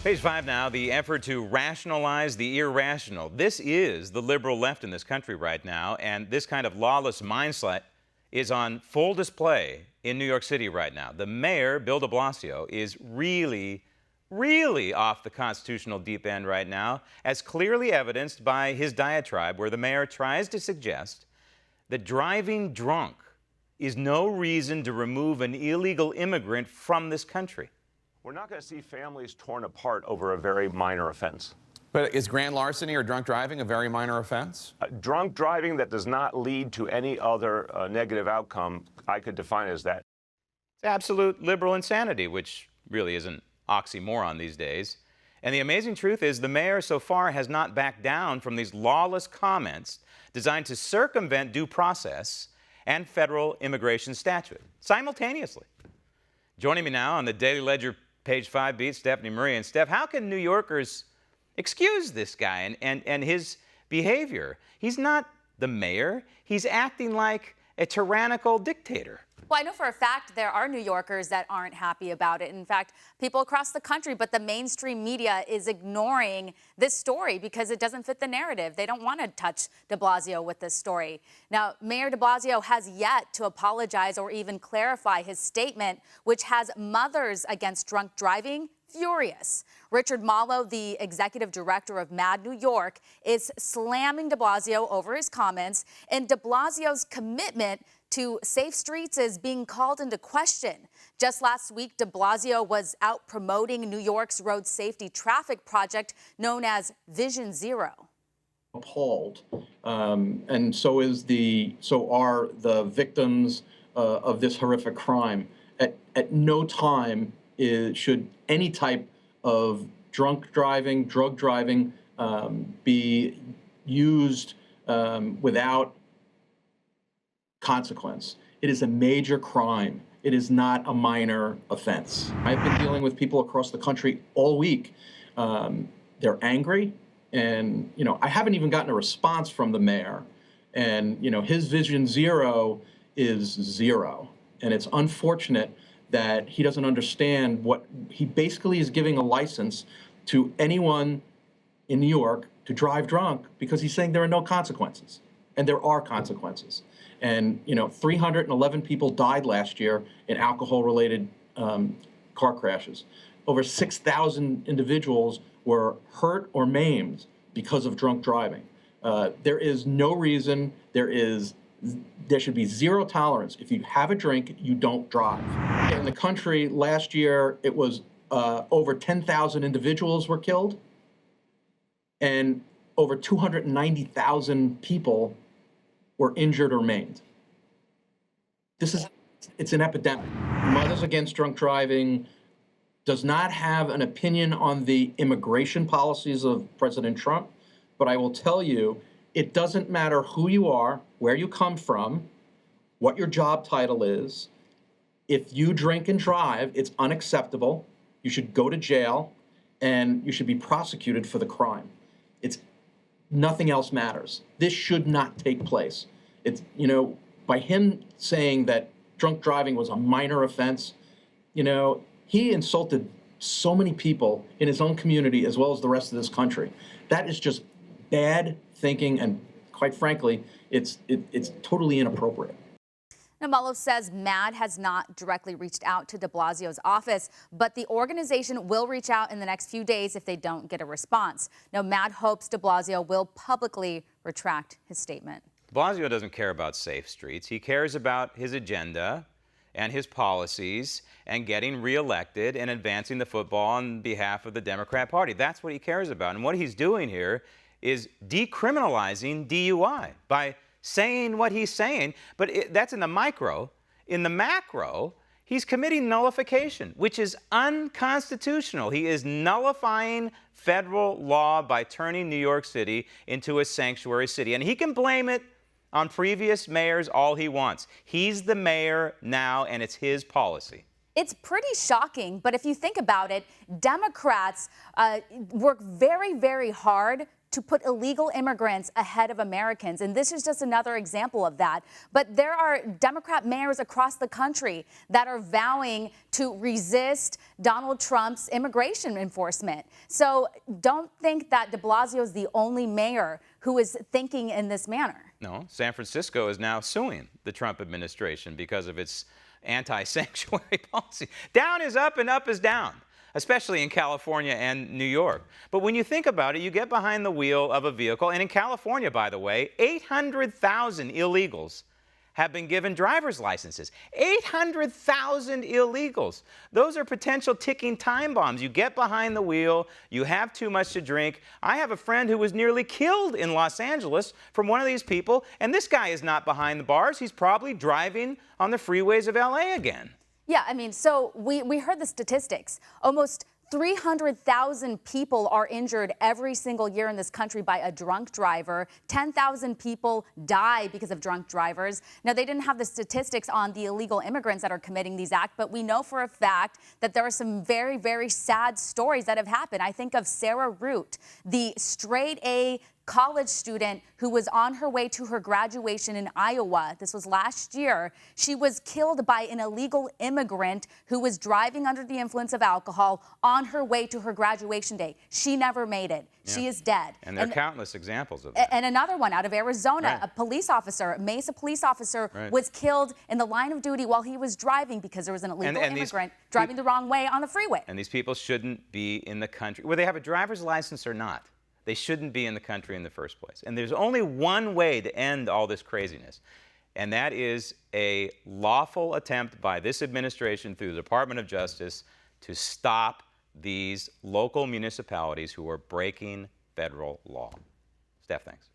Page 5 now, the effort to rationalize the irrational. This is the liberal left in this country right now, and this kind of lawless mindset is on full display in New York City right now. The mayor, Bill de Blasio, is really off the constitutional deep end right now, as clearly evidenced by his diatribe where the mayor tries to suggest that driving drunk is no reason to remove an illegal immigrant from this country. We're not going to see families torn apart over a very minor offense. But is grand larceny or drunk driving a very minor offense? Drunk driving that does not lead to any other negative outcome, I could define as that. It's absolute liberal insanity, which really is an oxymoron these days. And the amazing truth is the mayor so far has not backed down from these lawless comments designed to circumvent due process and federal immigration statute simultaneously. Joining me now on the Daily Ledger Page 5 beat, Stephanie Marie. And Steph, how can New Yorkers excuse this guy and his behavior? He's not the mayor. He's acting like a tyrannical dictator. Well, I know for a fact there are New Yorkers that aren't happy about it. In fact, people across the country, but the mainstream media is ignoring this story because it doesn't fit the narrative. They don't want to touch de Blasio with this story. Now, Mayor de Blasio has yet to apologize or even clarify his statement, which has mothers against drunk driving furious. Richard Malo, the executive director of MADD New York, is slamming de Blasio over his comments, and de Blasio's commitment to safe streets is being called into question. Just last week, de Blasio was out promoting New York's road safety traffic project known as Vision Zero. Appalled, and so are the victims of this horrific crime. At no time should any type of drunk driving, drug driving be used without consequence. It is a major crime. It is not a minor offense. I've been dealing with people across the country all week. They're angry, and I haven't even gotten a response from the mayor. And his Vision Zero is zero, and it's unfortunate that he doesn't understand what he basically is giving a license to anyone in New York to drive drunk because he's saying there are no consequences, and there are consequences. And 311 people died last year in alcohol-related car crashes. Over 6,000 individuals were hurt or maimed because of drunk driving. There is no reason. There should be zero tolerance. If you have a drink, you don't drive. In the country last year, it was over 10,000 individuals were killed, and over 290,000 people were injured or maimed. It's an epidemic. Mothers Against Drunk Driving does not have an opinion on the immigration policies of President Trump, but I will tell you, it doesn't matter who you are, where you come from, what your job title is. If you drink and drive, it's unacceptable. You should go to jail, and you should be prosecuted for the crime. Nothing else matters. This should not take place. By him saying that drunk driving was a minor offense, he insulted so many people in his own community as well as the rest of this country. That is just bad thinking, and quite frankly, it's totally inappropriate. Now, Malo says MADD has not directly reached out to de Blasio's office, but the organization will reach out in the next few days if they don't get a response. Now, MADD hopes de Blasio will publicly retract his statement. De Blasio doesn't care about safe streets. He cares about his agenda and his policies and getting reelected and advancing the football on behalf of the Democrat Party. That's what he cares about. And what he's doing here is decriminalizing DUI by saying what he's saying, but that's in the micro. In the macro, he's committing nullification, which is unconstitutional. He is nullifying federal law by turning New York City into a sanctuary city. And he can blame it on previous mayors all he wants. He's the mayor now, and it's his policy. It's pretty shocking, but if you think about it, Democrats work very, very hard to put illegal immigrants ahead of Americans. And this is just another example of that. But there are Democrat mayors across the country that are vowing to resist Donald Trump's immigration enforcement. So don't think that de Blasio is the only mayor who is thinking in this manner. No, San Francisco is now suing the Trump administration because of its anti-sanctuary policy. Down is up and up is down, especially in California and New York. But when you think about it, you get behind the wheel of a vehicle, and in California, by the way, 800,000 illegals have been given driver's licenses. 800,000 illegals. Those are potential ticking time bombs. You get behind the wheel, you have too much to drink. I have a friend who was nearly killed in Los Angeles from one of these people, and this guy is not behind the bars. He's probably driving on the freeways of LA again. Yeah, I mean, so we heard the statistics. Almost 300,000 people are injured every single year in this country by a drunk driver. 10,000 people die because of drunk drivers. Now, they didn't have the statistics on the illegal immigrants that are committing these acts, but we know for a fact that there are some very, very sad stories that have happened. I think of Sarah Root, the straight A college student who was on her way to her graduation in Iowa. This was last year. She was killed by an illegal immigrant who was driving under the influence of alcohol on her way to her graduation day. She never made it. Yeah. She is dead. And there are countless examples of that. And another one out of Arizona, right. A police officer, a Mesa police officer, right. was killed in the line of duty while he was driving because there was an illegal immigrant driving the wrong way on the freeway. And these people shouldn't be in the country, whether they have a driver's license or not. They shouldn't be in the country in the first place. And there's only one way to end all this craziness, and that is a lawful attempt by this administration through the Department of Justice to stop these local municipalities who are breaking federal law. Steph, thanks.